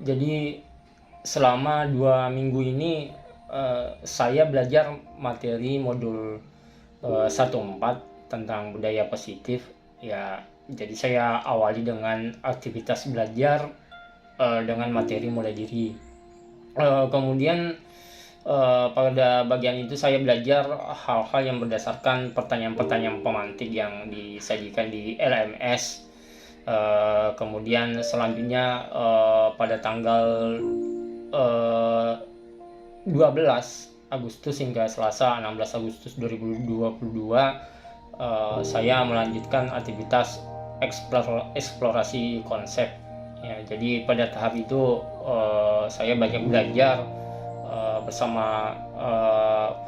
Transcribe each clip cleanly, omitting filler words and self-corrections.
Jadi selama 2 minggu ini saya belajar materi modul 1.4 tentang budaya positif. Ya, jadi saya awali dengan aktivitas belajar dengan materi mulai diri. Kemudian pada bagian itu saya belajar hal-hal yang berdasarkan pertanyaan-pertanyaan pemantik yang disajikan di LMS. Kemudian selanjutnya pada tanggal 12 Agustus hingga Selasa 16 Agustus 2022 saya melanjutkan aktivitas eksplorasi konsep. Ya, jadi pada tahap itu saya banyak belajar bersama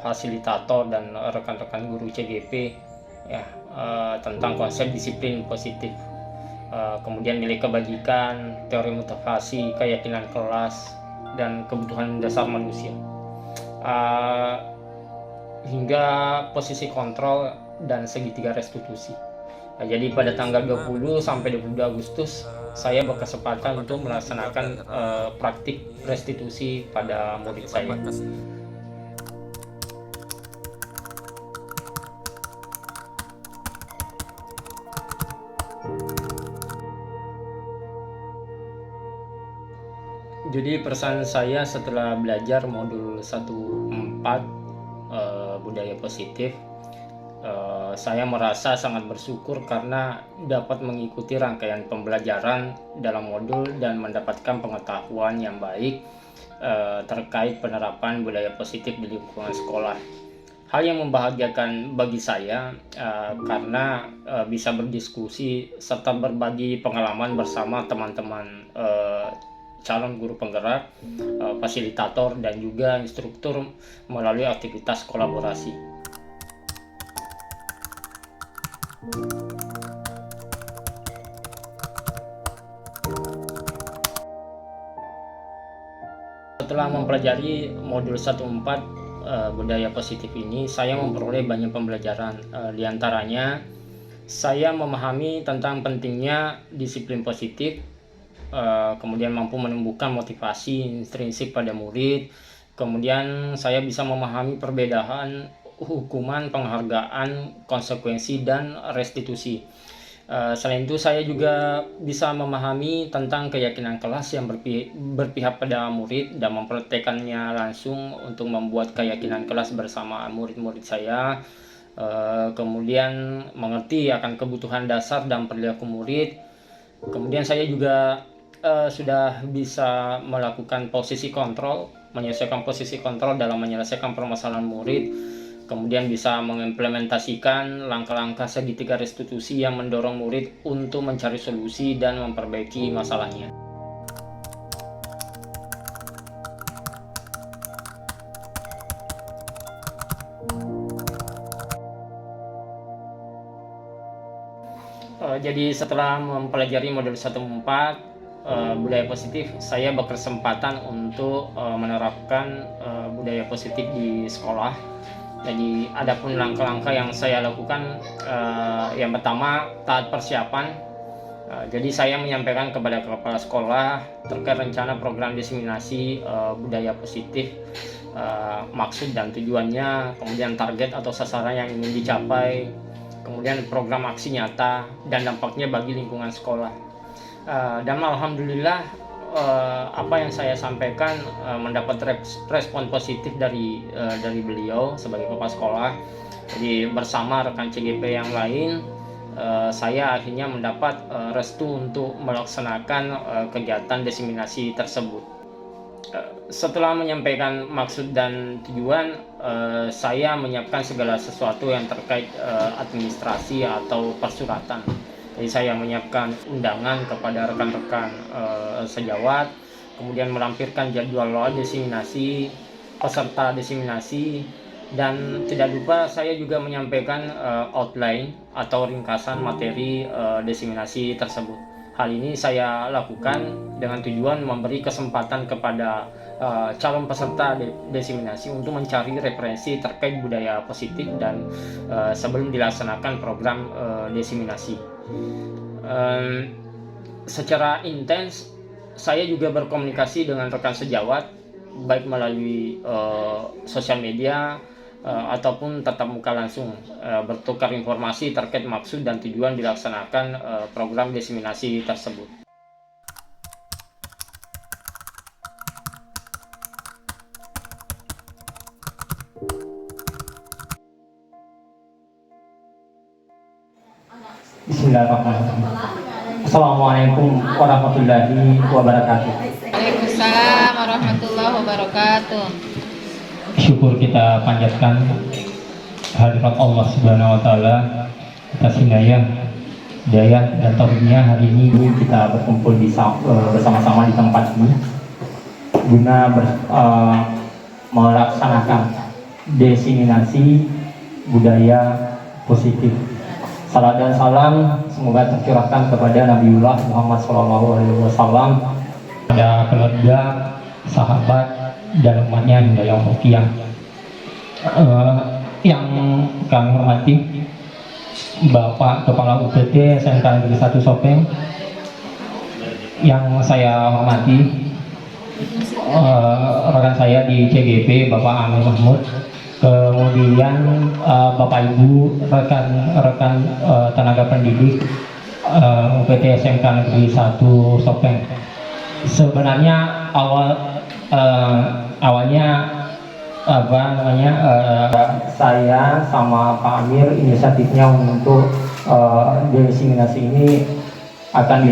fasilitator dan rekan-rekan guru CGP, ya, tentang konsep disiplin positif. Kemudian nilai kebajikan, teori motivasi, keyakinan kelas, dan kebutuhan dasar manusia, hingga posisi kontrol dan segitiga restitusi. Nah, jadi pada tanggal 20 sampai 22 Agustus saya berkesempatan untuk melaksanakan praktik restitusi pada murid saya. Jadi pesan saya setelah belajar modul 1.4 budaya positif, saya merasa sangat bersyukur karena dapat mengikuti rangkaian pembelajaran dalam modul dan mendapatkan pengetahuan yang baik terkait penerapan budaya positif di lingkungan sekolah. Hal yang membahagiakan bagi saya karena bisa berdiskusi serta berbagi pengalaman bersama teman-teman calon guru penggerak, fasilitator, dan juga instruktur melalui aktivitas kolaborasi. Setelah mempelajari modul 1.4 budaya positif ini, saya memperoleh banyak pembelajaran. Di antaranya, saya memahami tentang pentingnya disiplin positif, kemudian mampu menumbuhkan motivasi intrinsik pada murid. Kemudian saya bisa memahami perbedaan hukuman, penghargaan, konsekuensi, dan restitusi. Selain itu saya juga bisa memahami tentang keyakinan kelas yang berpihak pada murid dan mempraktekannya langsung untuk membuat keyakinan kelas bersama murid-murid saya. Kemudian mengerti akan kebutuhan dasar dan perilaku murid. Kemudian saya juga sudah bisa melakukan posisi kontrol, menyesuaikan posisi kontrol dalam menyelesaikan permasalahan murid. Kemudian bisa mengimplementasikan langkah-langkah segitiga restitusi yang mendorong murid untuk mencari solusi dan memperbaiki masalahnya. Jadi setelah mempelajari modul 1.4 budaya positif, saya berkesempatan untuk menerapkan budaya positif di sekolah. Jadi adapun langkah-langkah yang saya lakukan, yang pertama, taat persiapan. Jadi saya menyampaikan kepada kepala sekolah terkait rencana program diseminasi budaya positif, maksud dan tujuannya, kemudian target atau sasaran yang ingin dicapai, kemudian program aksi nyata dan dampaknya bagi lingkungan sekolah. Dan alhamdulillah apa yang saya sampaikan mendapat respon positif dari beliau sebagai kepala sekolah. Jadi bersama rekan CGP yang lain, saya akhirnya mendapat restu untuk melaksanakan kegiatan diseminasi tersebut. Setelah menyampaikan maksud dan tujuan, saya menyiapkan segala sesuatu yang terkait administrasi atau persuratan. Jadi saya menyiapkan undangan kepada rekan-rekan sejawat, kemudian melampirkan jadwal diseminasi, peserta diseminasi, dan tidak lupa saya juga menyampaikan outline atau ringkasan materi diseminasi tersebut. Hal ini saya lakukan dengan tujuan memberi kesempatan kepada calon peserta diseminasi untuk mencari referensi terkait budaya positif dan sebelum dilaksanakan program diseminasi. Secara intens saya juga berkomunikasi dengan rekan sejawat baik melalui sosial media ataupun tatap muka langsung, bertukar informasi terkait maksud dan tujuan dilaksanakan program diseminasi tersebut. Bismillahirrahmanirrahim. Assalamualaikum warahmatullahi wabarakatuh. Waalaikumsalam warahmatullahi wabarakatuh. Syukur kita panjatkan hadirat Allah Subhanahu wa taala atas hidayah dan taufiknya. Hari ini kita berkumpul bersama-sama di tempat ini guna melaksanakan diseminasi budaya positif. Salam dan salam semoga tercurahkan kepada Nabiullah Muhammad SAW, pada keluarga, sahabat, dan umatnya hingga yaumul qiyamah. Yang kami hormati Bapak Kepala UPT SMK Negeri 1 Sopeng, yang saya hormati rekan saya di CGP Bapak Amir Mahmud, kemudian Bapak Ibu rekan tenaga pendidik UPT SMK Negeri 1 Sopeng. Sebenarnya awalnya saya sama Pak Amir inisiatifnya untuk diseminasi ini akan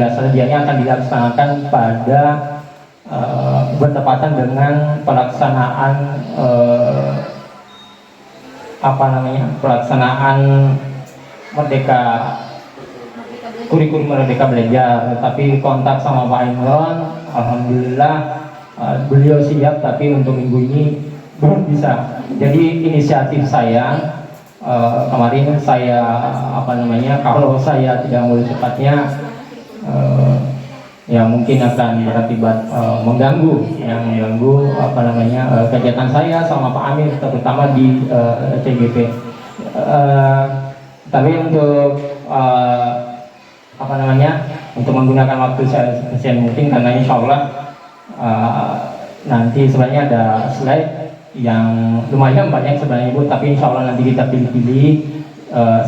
dilaksanakan pada bertepatan dengan pelaksanaan kurikulum Merdeka Belajar. Tapi kontak sama Pak Imron, alhamdulillah beliau siap, tapi untuk minggu ini belum bisa. Jadi inisiatif saya kemarin kalau saya tidak mulai cepatnya ya mungkin akan berakibat mengganggu kegiatan saya sama Pak Amir, terutama di CGP. Tapi untuk untuk menggunakan waktu saya sekecil mungkin, karena insya Allah nanti sebenarnya ada slide yang lumayan banyak sebenarnya Bu, tapi insya Allah nanti kita pilih-pilih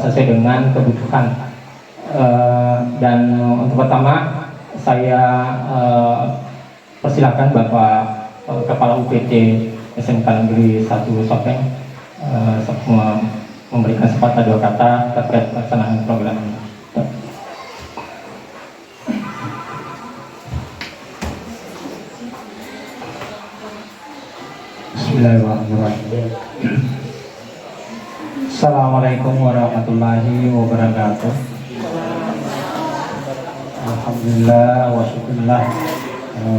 sesuai dengan kebutuhan. Dan untuk pertama saya persilakan Bapak Kepala UPT SMK Negeri 1 Sopeng memberikan sepatah dua kata terkait pelaksanaan program ini. Bismillahirrahmanirrahim. Assalamualaikum warahmatullahi wabarakatuh. Alhamdulillah wa syukurillah,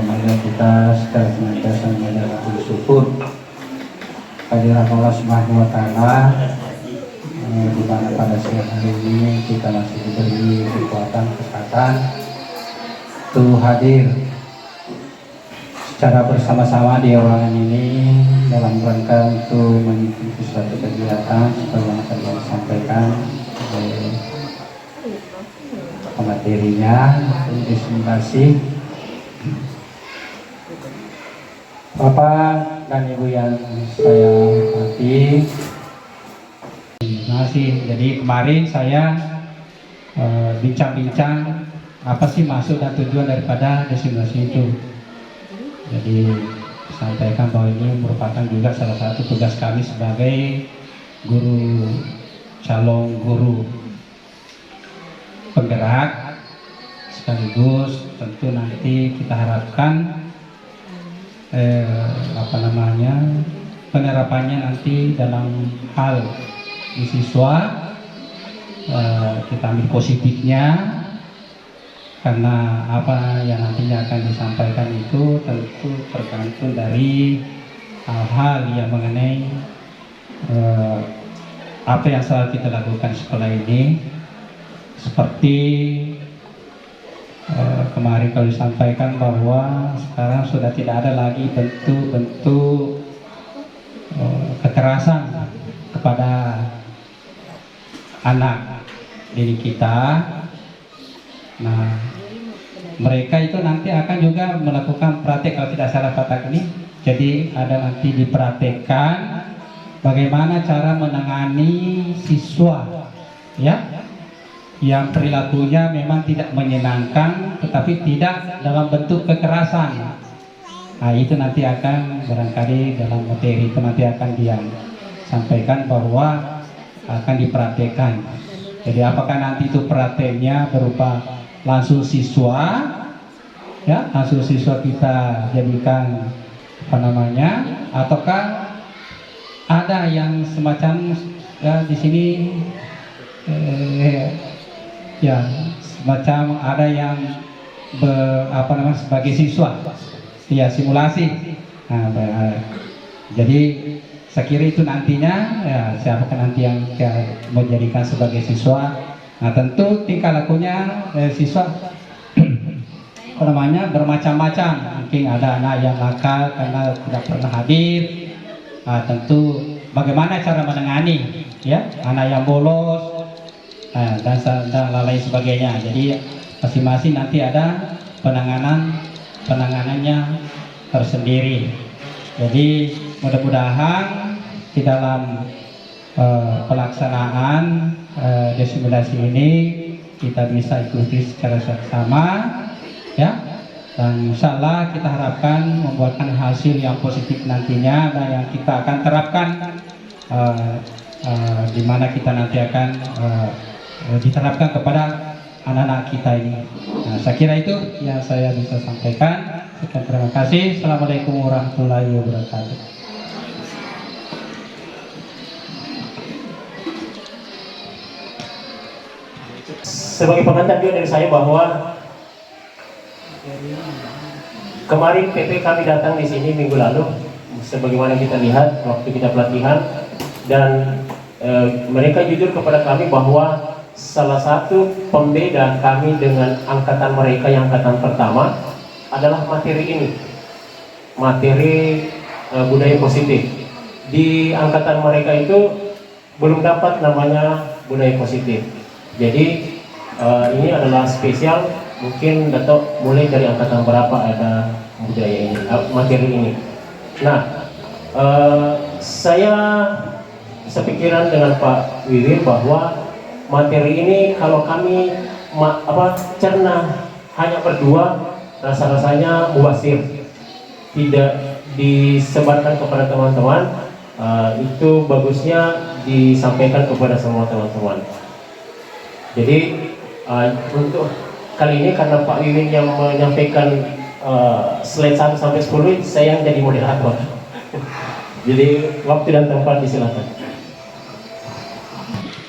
mari kita secara senantiasa mengucapkan syukur kehadirat Allah Subhanahu wa taala, di mana pada siang hari ini kita masih diberi kekuatan, kesehatan untuk hadir secara bersama-sama di ruangan ini dalam rangka untuk mengikuti suatu kegiatan seperti yang tadi disampaikan materinya, diseminasi. Bapak dan Ibu yang saya hormati, terima kasih. Jadi kemarin saya bincang-bincang apa sih maksud dan tujuan daripada diseminasi itu. Jadi sampaikan bahwa ini merupakan juga salah satu tugas kami sebagai calon guru penggerak, sekaligus tentu nanti kita harapkan penerapannya nanti dalam hal di siswa, kita ambil positifnya, karena apa yang nantinya akan disampaikan itu tentu tergantung dari hal-hal yang mengenai apa yang selalu kita lakukan di sekolah ini. Seperti kemarin kalau disampaikan bahwa sekarang sudah tidak ada lagi bentuk-bentuk kekerasan kepada anak didik kita. Nah, mereka itu nanti akan juga melakukan praktek, kalau tidak salah Pak ini. Jadi ada nanti dipraktekkan bagaimana cara menangani siswa ya yang perilakunya memang tidak menyenangkan tetapi tidak dalam bentuk kekerasan. Nah itu nanti akan barangkali dalam materi itu nanti akan dia sampaikan bahwa akan dipraktekkan. Jadi apakah nanti itu prakteknya berupa langsung siswa ya, langsung siswa kita jadikan apa namanya, ataukah ada yang semacam ya di sini ya semacam ada yang apa namanya sebagai siswa ya simulasi. Nah, jadi saya kira itu nantinya ya siapakah nanti yang mau jadikan sebagai siswa. Nah tentu tingkah lakunya siswa apa namanya bermacam-macam. Mungkin ada anak yang nakal karena tidak pernah hadir. Nah, tentu bagaimana cara menangani ya anak yang bolos dan lain sebagainya. Jadi masing-masing nanti ada penanganannya tersendiri. Jadi mudah-mudahan di dalam pelaksanaan desimulasi ini kita bisa ikuti secara seksama ya, dan insya Allah kita harapkan membuahkan hasil yang positif nantinya dan yang kita akan terapkan di mana kita nanti akan diterapkan kepada anak-anak kita ini. Nah, saya kira itu yang saya bisa sampaikan. Sekian, terima kasih. Assalamualaikum warahmatullahi wabarakatuh. Sebagai pengantar juga dari saya bahwa kemarin PP kami datang di sini minggu lalu, sebagaimana kita lihat waktu kita pelatihan, dan mereka jujur kepada kami bahwa salah satu pembeda kami dengan angkatan mereka yang angkatan pertama adalah materi ini, materi budaya positif. Di angkatan mereka itu belum dapat namanya budaya positif. Jadi ini adalah spesial. Mungkin Dato mulai dari angkatan berapa ada budaya ini, materi ini. Nah, saya sepikiran dengan Pak Wiwir bahwa materi ini kalau kami cerna hanya berdua, rasa-rasanya mubazir, tidak disebarkan kepada teman-teman. Itu bagusnya disampaikan kepada semua teman-teman. Jadi untuk kali ini karena Pak Wiwin yang menyampaikan slide 1 sampai 10, saya yang jadi moderator. Jadi waktu dan tempat disilakan.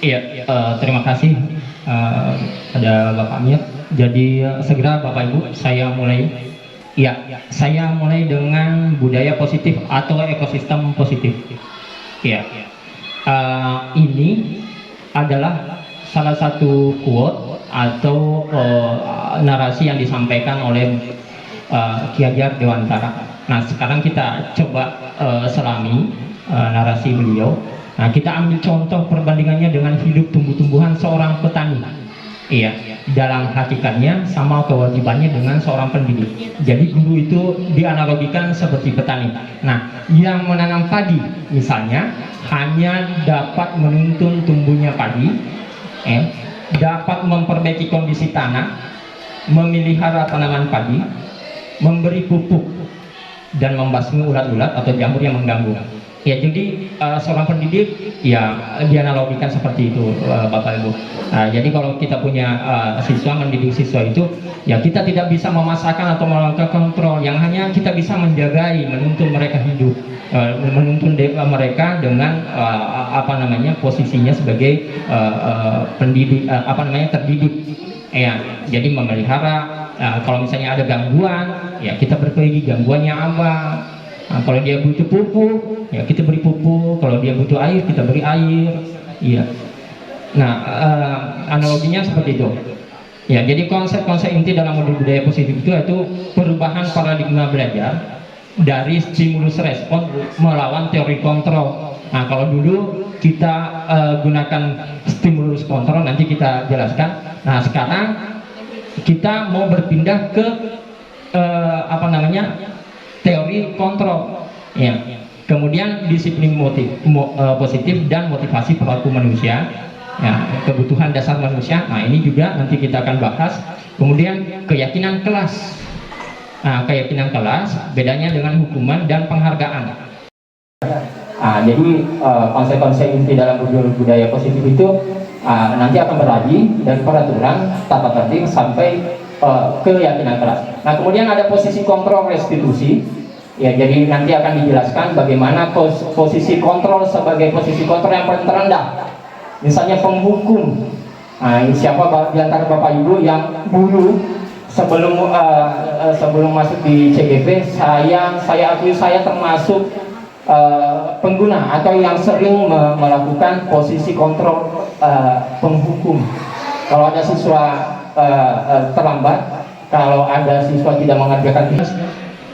Iya, terima kasih pada Bapak Amir. Jadi segera Bapak Ibu saya mulai. Iya, saya mulai dengan budaya positif atau ekosistem positif. Iya, ini adalah salah satu quote atau narasi yang disampaikan oleh Ki Hajar Dewantara. Nah, sekarang kita coba selami narasi beliau. Nah, kita ambil contoh perbandingannya dengan hidup tumbuh-tumbuhan seorang petani. Iya, dalam hakikatnya sama kewajibannya dengan seorang pendidik. Jadi guru itu dianalogikan seperti petani. Nah, yang menanam padi misalnya hanya dapat menuntun tumbuhnya padi, dapat memperbaiki kondisi tanah, memelihara tanaman padi, memberi pupuk, dan membasmi ulat-ulat atau jamur yang mengganggu. Ya, jadi seorang pendidik ya dianalogikan seperti itu, Bapak Ibu. Jadi kalau kita punya siswa, mendidik siswa itu ya kita tidak bisa memasakkan atau melakukan kontrol, yang hanya kita bisa menjagai, menuntun mereka hidup, menuntun mereka dengan posisinya sebagai pendidik, terdidik. Ya, jadi memelihara. Kalau misalnya ada gangguan, ya kita perbaiki gangguannya apa. Nah, kalau dia butuh pupuk, ya kita beri pupuk. Kalau dia butuh air, kita beri air. Iya. Nah, analoginya seperti itu. Ya, jadi konsep-konsep inti dalam modul budaya positif itu yaitu perubahan paradigma belajar dari stimulus respon melawan teori kontrol. Nah, kalau dulu kita gunakan stimulus kontrol, nanti kita jelaskan. Nah, sekarang kita mau berpindah ke apa namanya, teori kontrol, ya. Kemudian disiplin positif dan motivasi perilaku manusia, ya, kebutuhan dasar manusia. Nah, ini juga nanti kita akan bahas. Kemudian keyakinan kelas. Nah, keyakinan kelas bedanya dengan hukuman dan penghargaan. Nah, jadi konsep-konsep inti dalam budaya positif itu nanti akan berlari dari peraturan, tata tertib sampai keyakinan kelas. Nah, kemudian ada posisi kontrol restitusi. Ya, jadi nanti akan dijelaskan bagaimana posisi kontrol sebagai posisi kontrol yang paling terendah. Misalnya penghukum. Nah, siapa di antara Bapak Ibu yang dulu sebelum masuk di CGP, saya akui saya termasuk pengguna atau yang sering melakukan posisi kontrol penghukum. Kalau ada siswa terlambat, kalau ada siswa tidak mengerjakan tugas,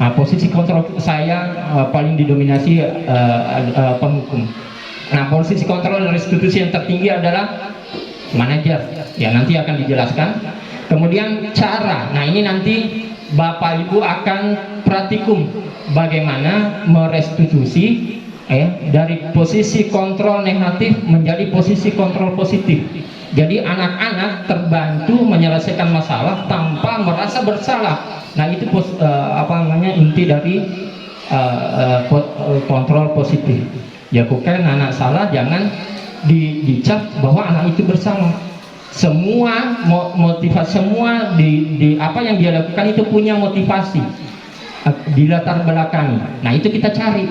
nah, posisi kontrol saya paling didominasi penghukum. Nah, posisi kontrol restitusi yang tertinggi adalah manajer. Ya, nanti akan dijelaskan. Kemudian cara, nah ini nanti Bapak Ibu akan praktikum bagaimana merestitusi dari posisi kontrol negatif menjadi posisi kontrol positif. Jadi anak-anak terbantu menyelesaikan masalah tanpa merasa bersalah. Nah, itu inti dari kontrol positif. Ya, bukan anak salah jangan dicap bahwa anak itu bersalah. Semua motivasi, semua di apa yang dia lakukan itu punya motivasi di latar belakang. Nah, itu kita cari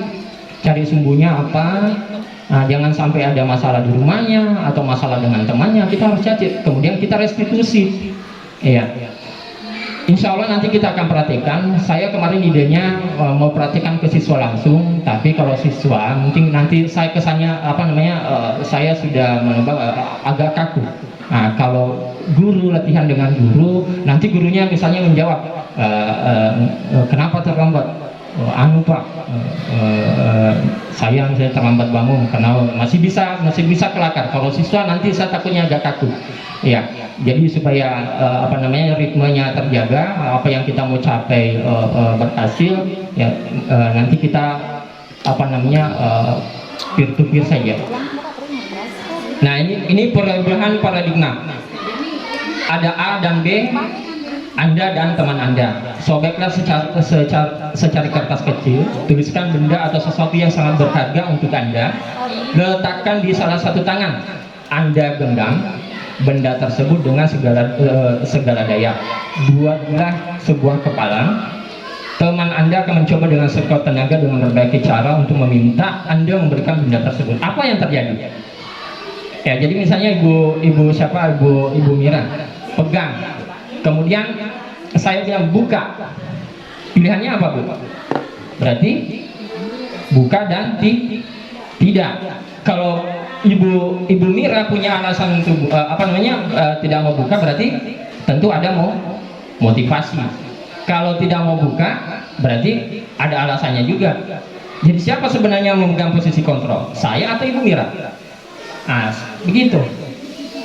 sumbunya apa. Nah, jangan sampai ada masalah di rumahnya atau masalah dengan temannya, kita harus cari, kemudian kita restitusi. Iya. Insya Allah nanti kita akan perhatikan. Saya kemarin idenya mau perhatikan ke siswa langsung, tapi kalau siswa mungkin nanti saya kesannya saya sudah menebak agak kaku. Nah, kalau guru latihan dengan guru, nanti gurunya misalnya menjawab, kenapa terlambat? Pak, saya terlambat bangun karena masih bisa kelakar. Kalau siswa nanti saya takutnya agak kaku. Ya, jadi supaya ritmenya terjaga, apa yang kita mau capai berhasil, ya nanti kita peer to peer saja. Nah, ini perubahan paradigma. Ada A dan B, Anda dan teman Anda. Sobeklah secari kertas kecil, tuliskan benda atau sesuatu yang sangat berharga untuk Anda, letakkan di salah satu tangan. Anda genggam benda tersebut dengan segala daya. Buatlah sebuah kepalang. Teman Anda akan mencoba dengan sekuat tenaga dengan berbagai cara untuk meminta Anda memberikan benda tersebut. Apa yang terjadi? Ya, jadi misalnya Ibu Mira pegang, kemudian saya bilang buka, pilihannya apa, Bu? Berarti buka dan tidak. Kalau Ibu Mira punya alasan untuk tidak mau buka, berarti tentu ada motivasi. Kalau tidak mau buka, berarti ada alasannya juga. Jadi siapa sebenarnya yang memegang posisi kontrol? Saya atau Ibu Mira? Nah, begitu.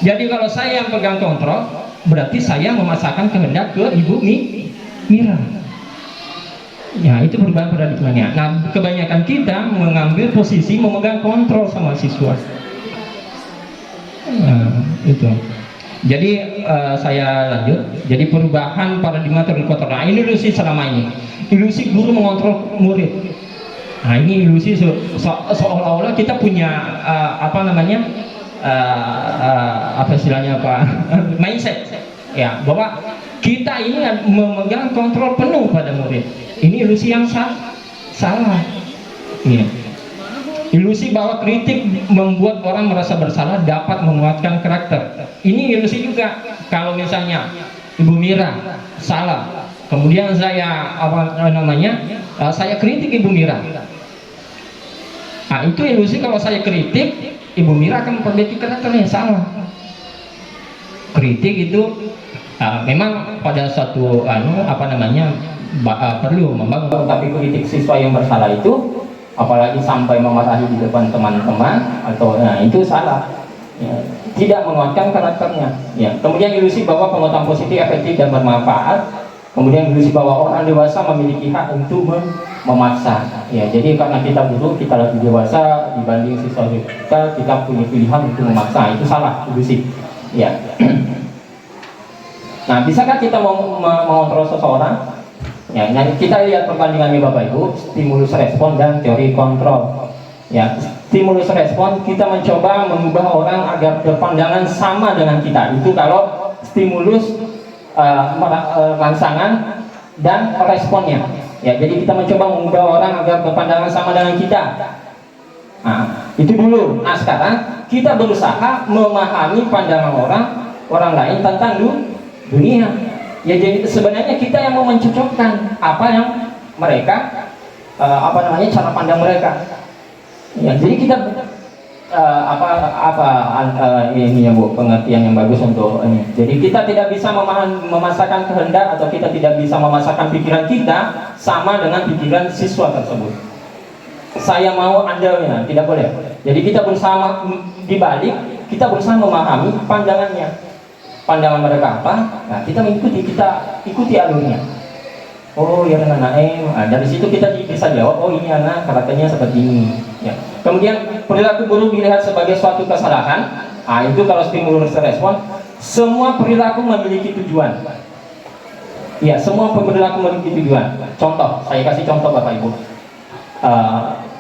Jadi kalau saya yang pegang kontrol, berarti saya memaksakan kehendak ke Ibu Mira. Ya, itu perubahan paradigmanya. Nah, kebanyakan kita mengambil posisi memegang kontrol sama siswa. Nah, itu. Jadi saya lanjut. Jadi perubahan paradigma teori kontrol. Nah, ini ilusi selama ini. Ilusi guru mengontrol murid. Nah, ini ilusi seolah-olah kita punya mindset, ya, bahwa kita ini memegang kontrol penuh pada murid. Ini ilusi yang salah. Ya. Ilusi bahwa kritik membuat orang merasa bersalah dapat menguatkan karakter. Ini ilusi juga. Kalau misalnya Ibu Mira salah, kemudian saya saya kritik Ibu Mira. Nah, itu ilusi kalau saya kritik, Ibu Mira akan memperbaiki karakternya. Salah. Kritik itu memang pada suatu perlu membangun, tapi kritik siswa yang bersalah itu, apalagi sampai memarahi di depan teman-teman itu salah. Ya. tidak menguatkan karakternya. Ya. Kemudian ilusi bahwa pengetahuan positif efektif dan bermanfaat. Kemudian ilusi bahwa orang dewasa memiliki hak untuk memaksa. Ya, jadi karena kita dulu kita lebih dewasa dibanding siswa kita punya pilihan untuk memaksa. Itu salah ilusi. Ya. Nah, bisakah kita mengontrol seseorang? Ya, nah kita lihat perbandingannya Bapak Ibu, stimulus respon dan teori kontrol. Ya, stimulus respon kita mencoba mengubah orang agar berpandangan sama dengan kita. Itu kalau stimulus rangsangan dan responnya. Ya, jadi kita mencoba mengubah orang agar berpandangan sama dengan kita. Nah, itu dulu. Nah, sekarang kita berusaha memahami pandangan orang lain tentang dunia. Ya, jadi sebenarnya kita yang mau mencocokkan apa yang mereka cara pandang mereka. Ya, jadi kita ini ya Bu, pengertian yang bagus untuk ini. Jadi kita tidak bisa memasakkan kehendak atau kita tidak bisa memasakkan pikiran kita sama dengan pikiran siswa tersebut. Saya mau Anda, tidak boleh. Jadi kita berusaha dibalik, kita berusaha memahami pandangannya. Pandangan mereka apa? Nah, kita ikuti alurnya. Oh ya anak dari situ kita bisa jawab, oh ini anak karakternya seperti ini. Ya. Kemudian perilaku buruk dilihat sebagai suatu kesalahan. Nah, itu kalau stimulus respon, semua perilaku memiliki tujuan. Ya, semua perilaku memiliki tujuan. Contoh, saya kasih contoh Bapak Ibu.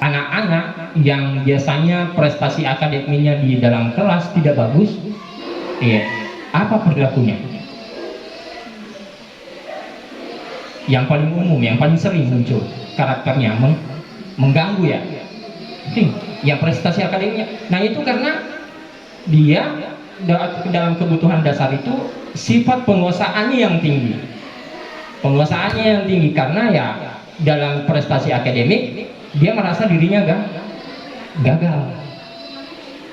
Anak-anak yang biasanya prestasi akademiknya di dalam kelas tidak bagus, apa perilakunya? Yang paling umum, yang paling sering muncul karakternya mengganggu ya. Yang prestasi akademiknya. Nah, itu karena dia dalam kebutuhan dasar itu sifat penguasaannya yang tinggi. Penguasaannya yang tinggi karena ya dalam prestasi akademik dia merasa dirinya gagal.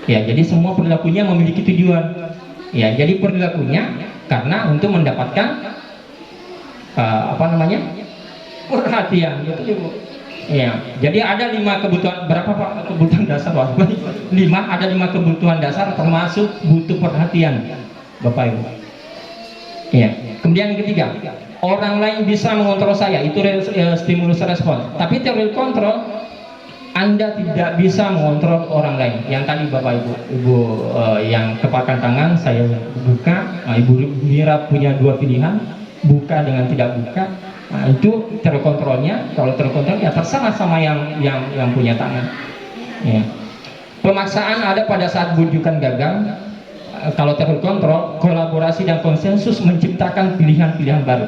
Ya, jadi semua perilakunya memiliki tujuan. Ya, jadi perilakunya karena untuk mendapatkan perhatian, gitu Bu. Ya, jadi ada 5 kebutuhan, berapa Pak kebutuhan dasar Pak? 5, ada 5 kebutuhan dasar termasuk butuh perhatian, Bapak Ibu. Ya. Kemudian yang ketiga, orang lain bisa mengontrol saya, itu stimulus respon. Tapi teori kontrol, Anda tidak bisa mengontrol orang lain. Yang tadi Bapak Ibu yang kepakan tangan saya buka, Ibu Mira punya 2 pilihan, buka dengan tidak buka. Nah, itu terkontrolnya. Kalau terkontrol ya terserah sama yang punya tangan. Ya. Pemaksaan ada pada saat bujukan gagal. Kalau terkontrol, kolaborasi dan konsensus menciptakan pilihan-pilihan baru.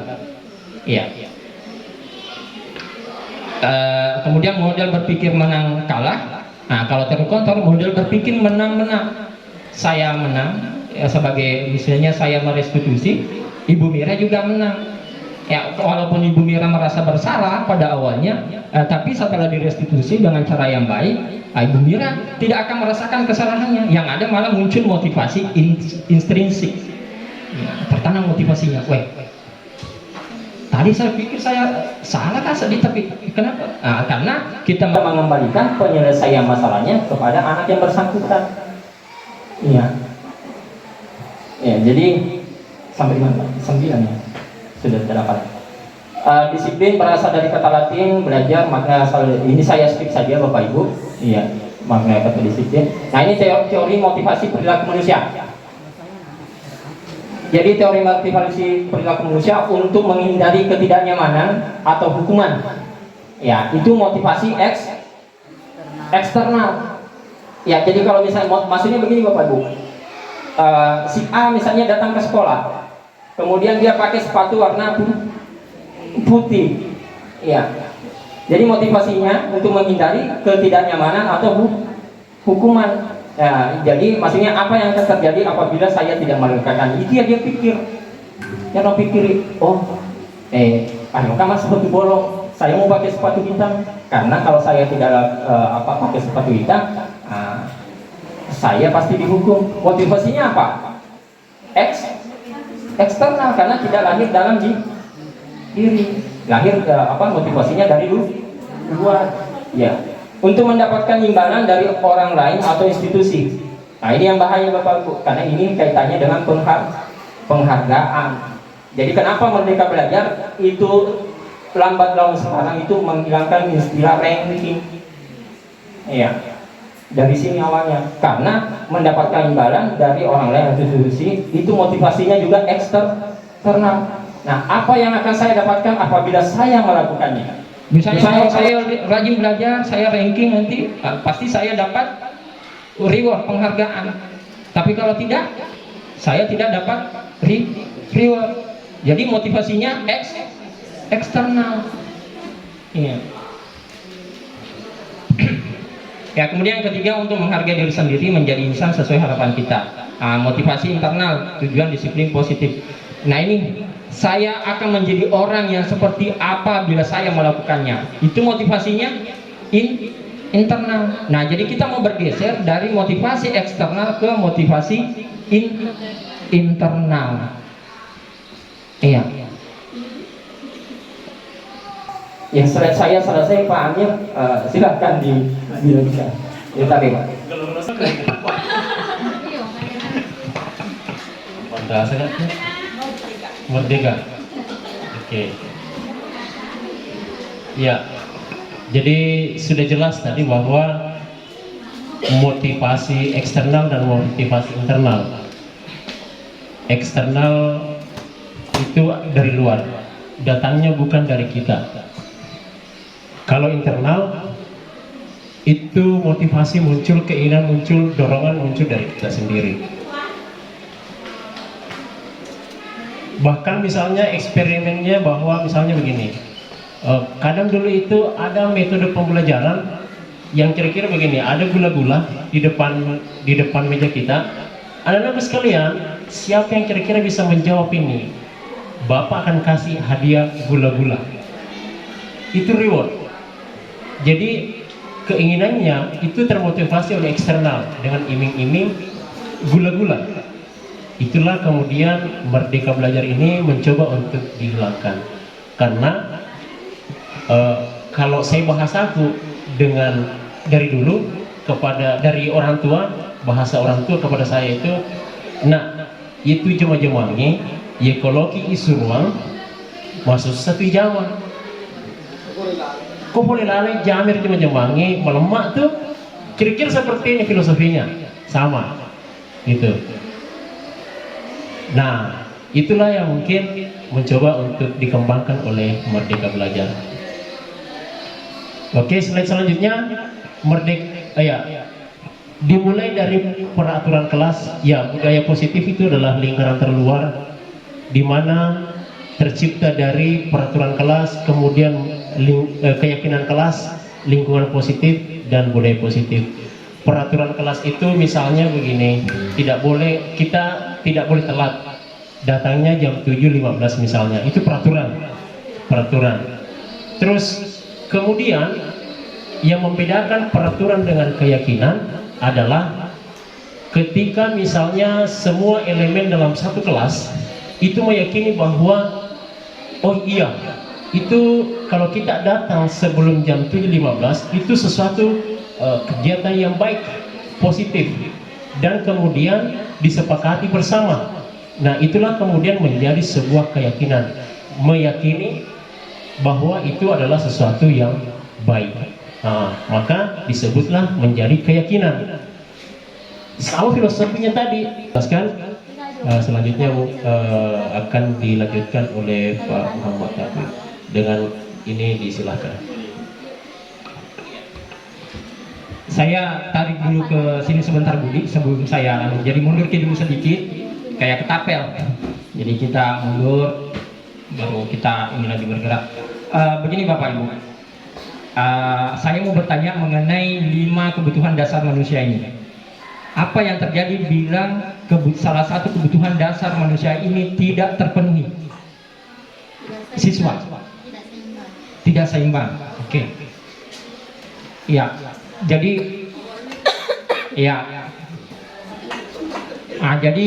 Ya. Kemudian model berpikir menang kalah. Nah, kalau terkontrol model berpikir menang-menang. Saya menang sebagai misalnya saya merestitusi, Ibu Mira juga menang. Ya, walaupun Ibu Mira merasa bersalah pada awalnya, tapi setelah direstitusi dengan cara yang baik, Ibu Mira tidak akan merasakan kesalahannya. Yang ada malah muncul motivasi intrinsik. Ya, tertanam motivasinya. Tadi saya pikir saya salah kan sedih, tapi kenapa? Nah, karena kita mengembalikan penyelesaian masalahnya kepada anak yang bersangkutan. Iya. Ya, jadi sampai mana? 9 ya. Sudah 8. Disiplin berasal dari kata Latin belajar, makna asal ini saya skip saja Bapak Ibu. Iya, makna kata disiplin. Nah, ini teori motivasi perilaku manusia. Jadi teori motivasi perilaku manusia untuk menghindari ketidaknyamanan atau hukuman. Ya, itu motivasi eksternal. Ya, jadi kalau misalnya maksudnya begini Bapak Ibu. Si A misalnya datang ke sekolah. Kemudian dia pakai sepatu warna putih. Ya. Jadi motivasinya untuk menghindari ketidaknyamanan atau hukuman. Ya, jadi maksudnya apa yang akan terjadi apabila saya tidak melakukan itu ya dia pikir. Dia pikir, kan sepatu bolong. Saya mau pakai sepatu hitam karena kalau saya tidak pakai sepatu hitam, saya pasti dihukum. Motivasinya apa? Eksternal karena tidak lahir dalam diri. Lahir motivasinya dari luar. Ya. Untuk mendapatkan imbalan dari orang lain atau institusi. Nah ini yang bahaya Bapak Ibu, karena ini kaitannya dengan penghargaan. Jadi kenapa Merdeka Belajar itu lambat laun sekarang itu menghilangkan istilah ranking? Iya, dari sini awalnya, karena mendapatkan imbalan dari orang lain atau institusi, itu motivasinya juga eksternal. Nah, apa yang akan saya dapatkan apabila saya melakukannya? Misalnya kalau saya rajin belajar, saya ranking nanti, pasti saya dapat reward, penghargaan. Tapi kalau tidak, saya tidak dapat reward. Jadi motivasinya eksternal. Iya. Ya, kemudian yang ketiga, untuk menghargai diri sendiri, menjadi insan sesuai harapan kita. Motivasi internal, tujuan disiplin positif. Nah ini, saya akan menjadi orang yang seperti apa bila saya melakukannya. Itu motivasinya internal. Nah jadi kita mau bergeser dari motivasi eksternal ke motivasi internal. Iya. Ya saya selesai Pak Amir, silahkan dilanjutkan. Ya tadi Pak. Merdeka. Oke. Ya. Jadi sudah jelas tadi bahwa motivasi eksternal dan motivasi internal. Eksternal itu dari luar, datangnya bukan dari kita. Kalau internal itu motivasi muncul, keinginan muncul, dorongan muncul dari kita sendiri. Bahkan misalnya eksperimennya bahwa misalnya begini, kadang dulu itu ada metode pembelajaran yang kira-kira begini, ada gula-gula di depan meja kita. Anak-anak sekalian, siapa yang kira-kira bisa menjawab ini? Bapak akan kasih hadiah gula-gula. Itu reward. Jadi keinginannya itu termotivasi oleh eksternal dengan iming-iming gula-gula. Itulah kemudian Merdeka Belajar ini mencoba untuk dihilangkan. Karena kalau saya bahas aku dengan dari dulu dari orang tua, bahasa orang tua kepada saya itu, nah itu jema-jemangi, ekologi isuruang, masuk satu zaman. Kok boleh lalai jamir jema-jemangi, melemak tuh, kira-kira seperti ini filosofinya, sama, gitu. Nah, itulah yang mungkin mencoba untuk dikembangkan oleh Merdeka Belajar. Oke, slide selanjutnya dimulai dari peraturan kelas. Ya, budaya positif itu adalah lingkaran terluar di mana tercipta dari peraturan kelas, kemudian keyakinan kelas, lingkungan positif dan budaya positif. Peraturan kelas itu misalnya begini, kita tidak boleh telat. Datangnya jam 7.15 misalnya, itu peraturan. Terus kemudian yang membedakan peraturan dengan keyakinan adalah ketika misalnya semua elemen dalam satu kelas itu meyakini bahwa oh iya, itu kalau kita datang sebelum jam 7.15 itu sesuatu kegiatan yang baik, positif, dan kemudian disepakati bersama. Nah itulah kemudian menjadi sebuah keyakinan, meyakini bahwa itu adalah sesuatu yang baik. Maka disebutlah menjadi keyakinan. Sama filosofinya tadi. Selanjutnya akan dilanjutkan oleh Pak Muhammad tadi. Dengan ini disilahkan. Saya tarik dulu ke sini sebentar Budi, sebelum saya jadi mundur ke dulu sedikit, kayak ketapel. Jadi kita mundur, baru kita ini lagi bergerak. Begini Bapak Ibu, saya mau bertanya mengenai 5 kebutuhan dasar manusia ini. Apa yang terjadi bila salah satu kebutuhan dasar manusia ini tidak terpenuhi? Siswa tidak seimbang. Oke. Iya. Jadi ya. Jadi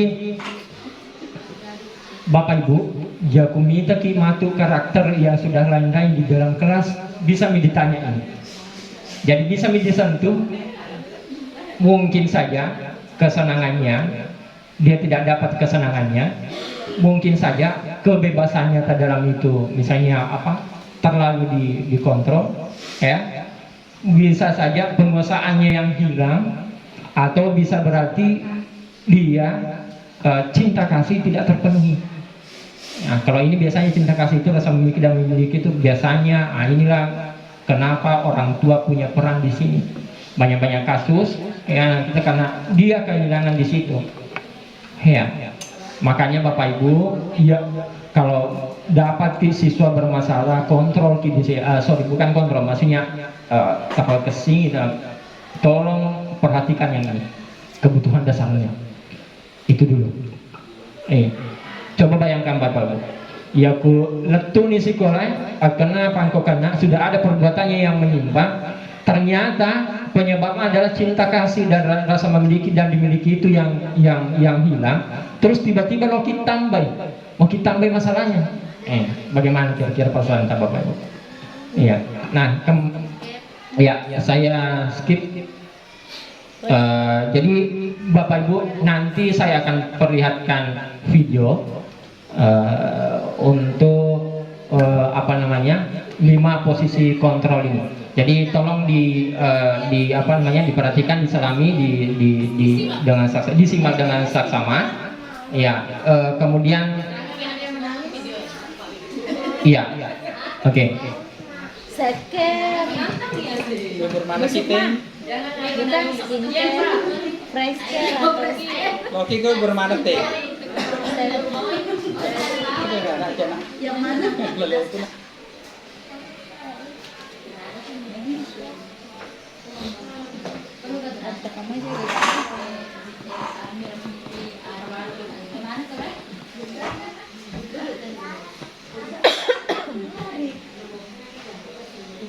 Bapak Ibu, Jakumi taki matu karakter yang sudah lain-lain di dalam kelas bisa ditanyakan. Jadi bisa disentuh, mungkin saja kesenangannya, dia tidak dapat kesenangannya, mungkin saja kebebasannya ke dalam itu misalnya apa terlalu dikontrol, ya, bisa saja penguasaannya yang hilang, atau bisa berarti dia cinta kasih tidak terpenuhi. Nah, kalau ini biasanya cinta kasih itu rasa memiliki dan memiliki itu biasanya, inilah kenapa orang tua punya peran di sini. Banyak-banyak kasus ya kita karena dia kehilangan di situ. Ya, makanya Bapak Ibu, ya kalau dapat siswa bermasalah kontrol bukan kontrol, maksudnya kapal kesing, tolong perhatikan yang ini kebutuhan dasarnya itu dulu. Coba bayangkan Bapak Ibu, ya ku letuni sekolah, kenapa engkau kena sudah ada perbuatannya yang menyimpang, ternyata penyebabnya adalah cinta kasih dan rasa memiliki dan dimiliki itu yang hilang. Terus tiba-tiba mau kita tambah masalahnya. Bagaimana kira-kira persoalan Bapak Ibu? Iya. Nah, saya skip. Jadi Bapak Ibu nanti saya akan perlihatkan video untuk 5 posisi kontrol ini. Jadi tolong diperhatikan, diselami, disimak dengan saksama. Ya, kemudian iya. Oke. Seker. Bermana kita? Bukan skincare, fresh care atau Loki gue bermana teh? yang mana? Kata kamu aja.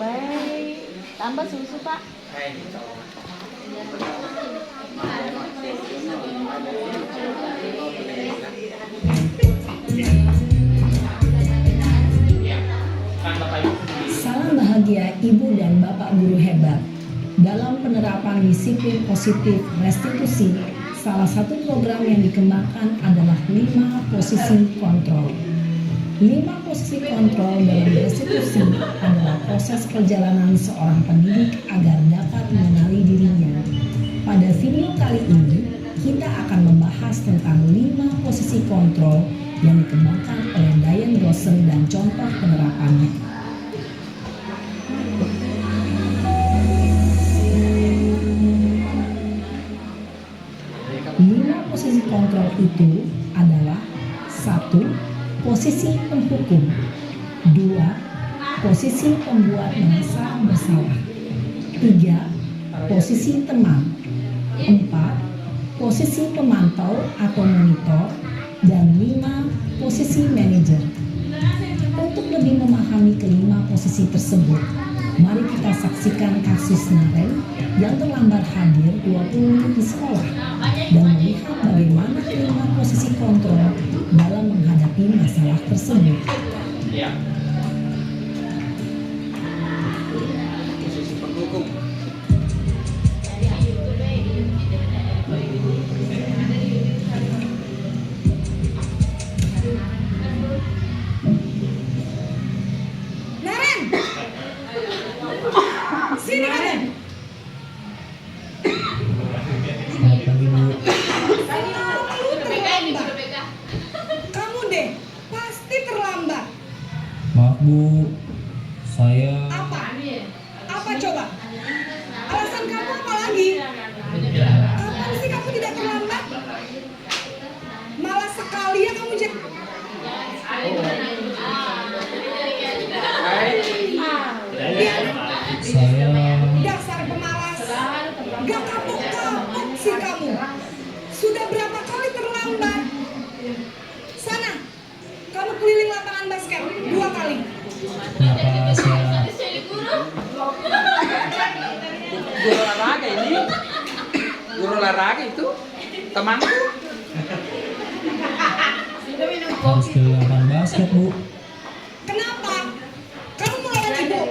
Baik, tambah susu Pak. Salam bahagia Ibu dan Bapak guru hebat. Dalam penerapan disiplin positif restitusi, salah satu program yang dikembangkan adalah 5 posisi kontrol. 5 posisi kontrol dalam restitusi adalah proses perjalanan seorang pendidik agar dapat mengenali dirinya. Pada video kali ini, kita akan membahas tentang 5 posisi kontrol yang dikembangkan oleh Diane Rosen dan contoh penerapannya. 5 posisi kontrol itu adalah 1. Posisi penghukum, 2. Posisi pembuat merasa bersalah, 3. Posisi teman, 4. Posisi pemantau atau monitor, dan 5. Posisi manajer. Untuk lebih memahami kelima posisi tersebut, mari kita saksikan kasus Naren yang terlambat hadir 20 menit di sekolah dan melihat bagaimana kelima posisi kontrol dalam menghadapi masalah tersebut. Ya. Posisi pendukung. Naren! Sini Naren! Kamu deh, pasti terlambat. Maaf Bu, saya Apa? Apa coba? Alasan kamu apa lagi? Kapan sih kamu tidak terlambat? Malah sekali ya kamu jadi. saya Dasar pemalas. Gak kapok-kapok sih kamu. Sudah berapa kali terlambat? Sana, kamu keliling lapangan basket 2 kali. kenapa saya Guru olahraga ini. Guru olahraga itu temanku. harus ke lapangan basket Bu? Kenapa? Kamu melawan ibu.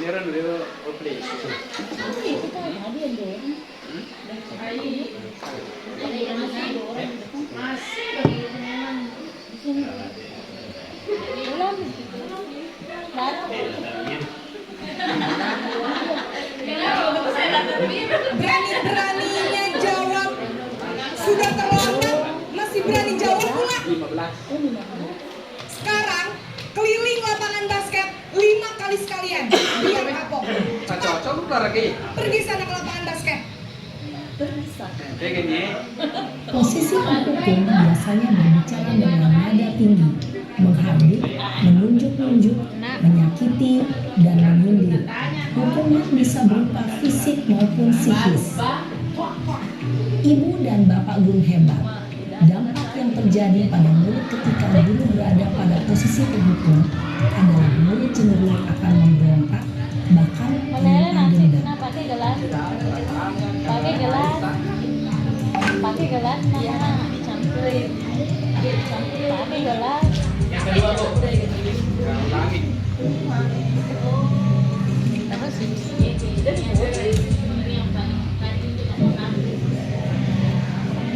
Siaran dulu, please. Itu kan ada yang dorong. Ada yang dorong. Masih begitu memang. Di sini. Belum. Berani-beraninya jawab. Sudah terlambat, masih berani jawab pula. 15. Sekarang keliling lapangan basket 5 kali sekalian. Biar kapok. Cocok lu lagi. Pergi sana ke lapangan basket. Kayak gini. Posisi penghukum biasanya berbicara dengan nada tinggi, menghardik, menunjuk-nunjuk, menyakiti, dan menyindir. Hukuman bisa berupa fisik maupun psikis. Ibu dan bapak guru hebat. Dampak yang terjadi pada murid ketika guru berada pada posisi penghukum adalah murid cenderung akan memberontak, bahkan menyimpan dendam. Pakai gelas. Pakai gelas. Pakai gelas mana? Dicampur. Pakai gelas. Yang kedua tuh. Ulangi.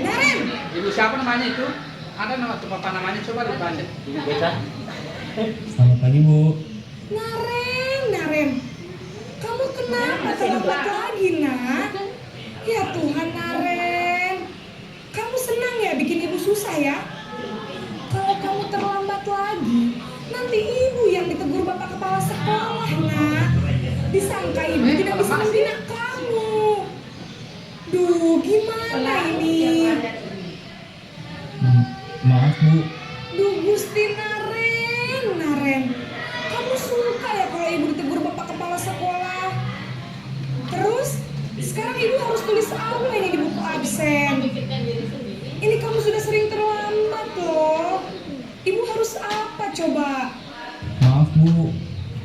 Naren, Ibu siapa namanya itu? Ada nama bapak namanya, coba dibaca. Ibu Beta. Selamat pagi Bu. Naren. Kamu kenapa terlambat lagi, nak? Ya Tuhan, Naren. Kamu senang ya bikin ibu susah ya? Kalau kamu terlambat lagi, nanti ibu yang ditegur bapak kepala sekolah, nak. Disangka ibu tidak bisa membina kamu. Duh, gimana ini? Maaf Bu. Duh, Gusti Naren. Kamu suka ya kalau ibu ditegur bapak kepala sekolah? Terus, sekarang ibu harus tulis apa ini di buku absen? Ini kamu sudah sering terlambat loh. Ibu harus apa coba? Maaf Bu.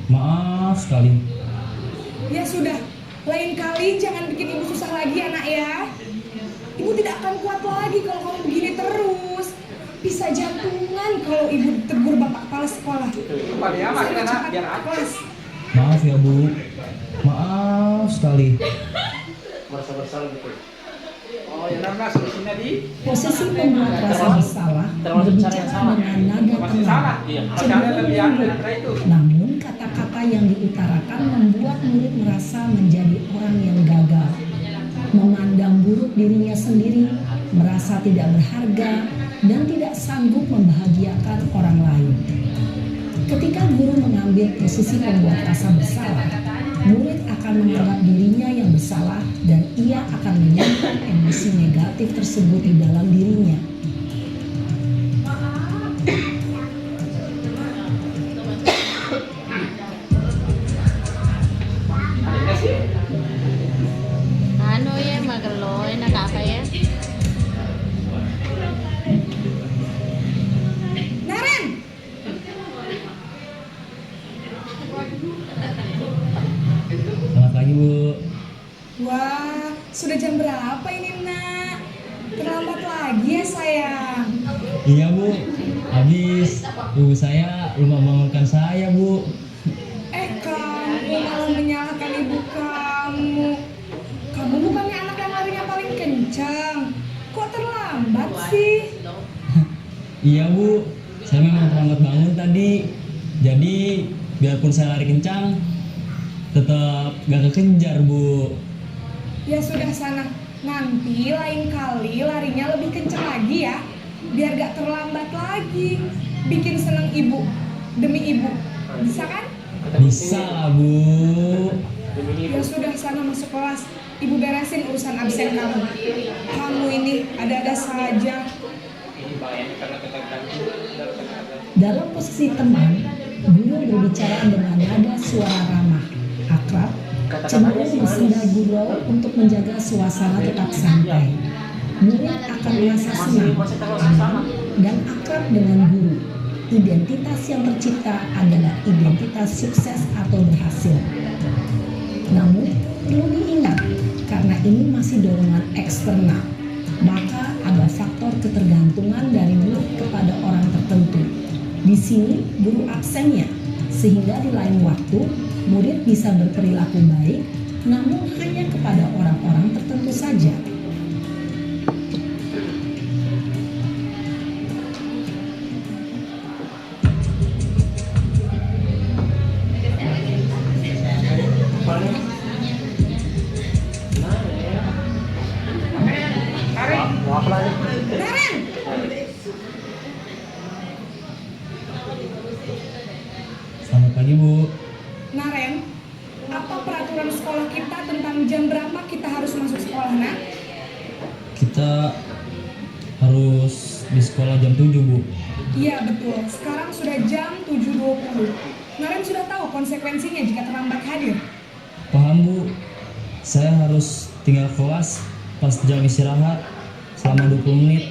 Maaf sekali. Ya sudah, lain kali jangan bikin ibu susah lagi ya nak ya. Ibu tidak akan kuat lagi kalau kamu begini terus. Bisa jantungan kalau ibu ditegur bapak kepala sekolah. Kembali amat karena biar apa? Maaf ya Bu. Maaf sekali. Bersabar gitu. Oh, ya namanya solusinya di Posisi pembuat rasa bersalah berbicara dengan nada masih salah. tenang, Iya. Kalau cenderung lebih lembut. antara itu. Namun kata-kata yang diutarakan membuat murid merasa menjadi orang yang gagal, memandang buruk dirinya sendiri, merasa tidak berharga, dan tidak sanggup membahagiakan orang lain. Ketika guru mengambil posisi pembuat rasa bersalah, murid akan menganggap dirinya yang bersalah dan ia akan menyimpan emosi negatif tersebut di dalam dirinya. Adanya sih. Ano ya, magaloy na kaka ya. Naren, Selamat pagi Bu. wah sudah jam berapa ini nak? Terlambat lagi ya sayang. Iya Bu. Habis ibu saya lupa bangunkan saya Bu. Kamu malah menyalahkan ibu kamu. Kamu bukannya anak yang larinya paling kencang. Kok terlambat sih? Iya Bu. Saya memang terlambat bangun tadi. Jadi biarpun saya lari kencang, tetap gak kekejar Bu. Ya sudah sana. Nanti lain kali larinya lebih kencang lagi ya. Biar gak terlambat lagi. Bikin seneng ibu. Demi ibu. Bisa kan? Bisa lah Bu. Ya sudah sana masuk kelas. Ibu beresin urusan absen kamu. Kamu ini ada-ada saja. Ini bahayanya karena ketergantungan. Dalam posisi teman, guru berbicara dengan nada suara ramah, akrab, cenderung bersenda gurau untuk menjaga suasana tetap santai. Murid akan merasa senang, aman, dan akrab dengan guru. Identitas yang tercipta adalah identitas sukses atau berhasil. Namun, perlu diingat, karena ini masih dorongan eksternal, maka ada faktor ketergantungan dari murid kepada orang tertentu. Di sini guru absennya, sehingga di lain waktu Murid bisa berperilaku baik, namun hanya kepada orang-orang tertentu saja. Selamat pagi, Bu. Naren, apa peraturan sekolah kita tentang jam berapa kita harus masuk sekolah, nak? Kita harus di sekolah jam 7, Bu. Iya betul, sekarang sudah jam 7.20. Naren sudah tahu konsekuensinya jika terlambat hadir. Paham, Bu. Saya harus tinggal kelas pas jam istirahat selama 20 menit.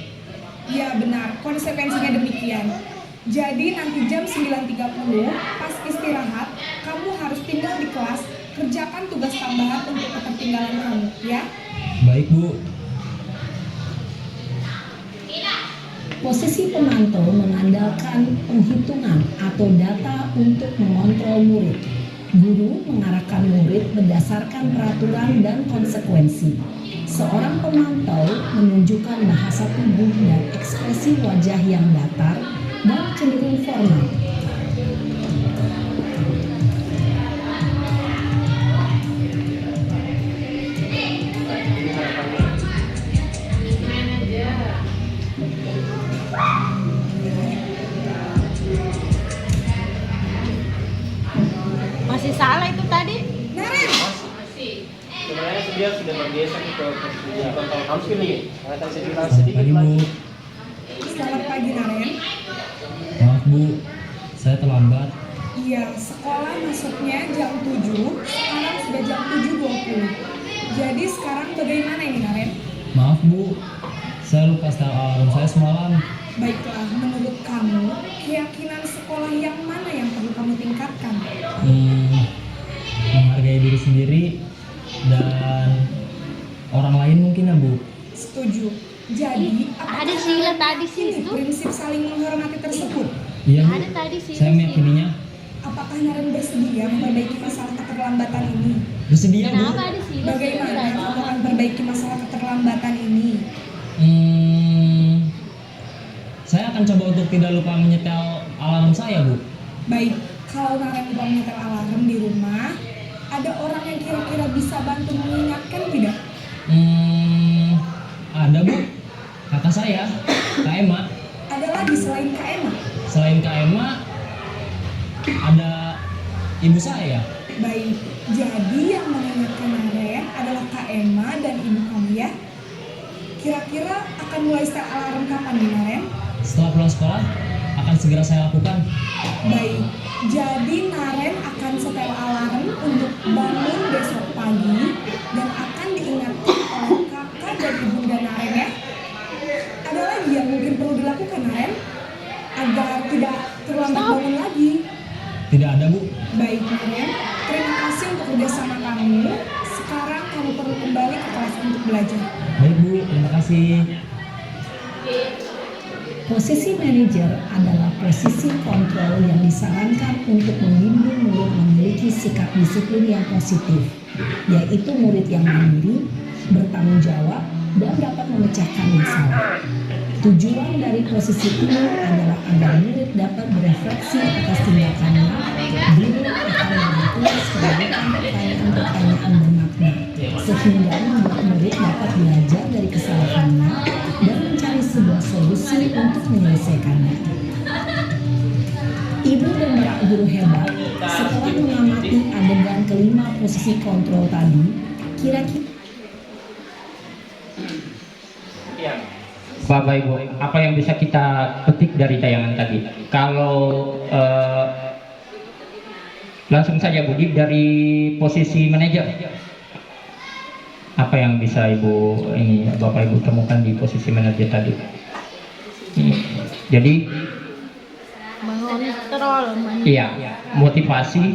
Iya benar, konsekuensinya demikian. Jadi nanti jam 9.30 pas istirahat, kamu harus tinggal di kelas, kerjakan tugas tambahan untuk ketertinggalan kamu, ya? Baik, Bu. Posisi pemantau mengandalkan penghitungan atau data untuk mengontrol murid. Guru mengarahkan murid berdasarkan peraturan dan konsekuensi. Seorang pemantau menunjukkan bahasa tubuh dan ekspresi wajah yang datar dan cenderung formal. Masih salah itu tadi. Naren, Sebenarnya dia sudah bergeser ke posisi kontrol hampir nih. Saya sedikit Selamat pagi, Bu. selamat pagi Naren. Maaf, Bu. Saya terlambat. Iya, sekolah masuknya jam 7, sekarang sudah jam 7.20. Jadi sekarang bagaimana ini Naren? Maaf, Bu. Saya lupa setel alarm saya semalam. Baiklah, menurut kamu, keyakinan sekolah yang mana yang perlu kamu tingkatkan? Menghargai diri sendiri dan orang lain mungkin, ya, Bu. Setuju. Jadi, Ada Sheila tadi sih ini itu. prinsip saling menghormati tersebut? Iya, Bu. Ada tadi sih. Saya meyakininya. Apakah Naren bersedia memperbaiki masalah keterlambatan ini? Bersedia, Bu. Kenapa ada Sheila? Bagaimana kamu akan memperbaiki masalah keterlambatan ini? Saya akan coba untuk tidak lupa menyetel alarm saya, Bu. Baik, kalau Naren lupa menyetel alarm di rumah, ada orang yang kira-kira bisa bantu mengingatkan tidak? Ada, Bu. Kakak saya, Kak Emma. Ada lagi selain Kak Emma? Selain Kak Emma, ada ibu saya. Baik, jadi yang mengingatkan Naren adalah Kak Emma dan ibu kamu ya? Kira-kira akan mulai setel alarm kapan nih Naren? Setelah pulang sekolah, akan segera saya lakukan. Baik, jadi Naren akan setel alarm untuk bangun besok pagi dan akan diingatkan oleh kakak dan ibunda Naren ya. Ada lagi yang mungkin perlu dilakukan Naren agar tidak terlambat bangun lagi. Tidak ada, Bu. Baik Naren, terima kasih untuk kerjasama kamu. Sekarang kamu perlu kembali ke kelas untuk belajar. Baik, Bu. Terima kasih. Posisi manajer adalah posisi kontrol yang disarankan untuk membimbing murid memiliki sikap disiplin yang positif, yaitu murid yang mandiri, bertanggung jawab, dan dapat memecahkan masalah. Tujuan dari posisi ini adalah agar murid dapat berefleksi atas tindakannya. Guru akan membantu sebagian pertanyaan-pertanyaan bermakna, sehingga membuat murid dapat belajar dari kesalahannya dan mencari sebuah solusi untuk menyelesaikannya. Ibu dan bapak guru hebat, setelah mengamati adegan kelima posisi kontrol tadi, kira-kira Iya. Bapak Ibu, apa yang bisa kita petik dari tayangan tadi? Kalau langsung saja Budi dari posisi manajer, apa yang bisa Ibu ini Bapak Ibu temukan di posisi manajer tadi? Jadi, Mengontrol. iya, motivasi,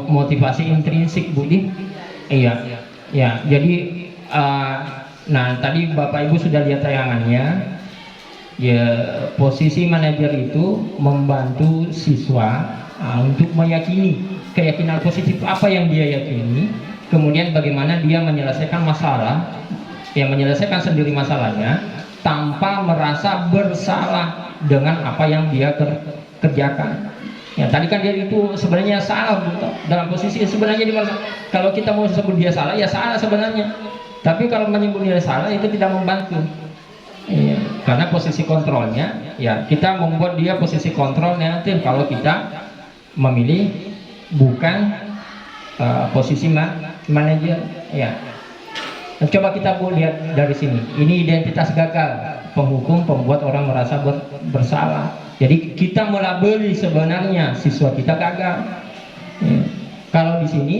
motivasi intrinsik Budi. Iya, ya. Jadi, nah tadi Bapak Ibu sudah lihat tayangannya. Ya, posisi manajer itu membantu siswa untuk meyakini keyakinan positif apa yang dia yakini, kemudian bagaimana dia menyelesaikan masalah, menyelesaikan sendiri masalahnya tanpa merasa bersalah dengan apa yang dia kerjakan. Ya, tadi kan dia itu sebenarnya salah dalam posisi sebenarnya kalau kita mau sebut dia salah, ya salah sebenarnya. Tapi kalau menyebut dia salah itu tidak membantu. Iya, karena posisi kontrolnya, ya kita membuat dia posisi kontrol negatif kalau kita memilih bukan posisi manajer. Ya, coba kita lihat dari sini. Ini identitas gagal, penghukum, pembuat orang merasa bersalah. Jadi kita melabeli sebenarnya siswa kita gagal. Ya. Kalau di sini,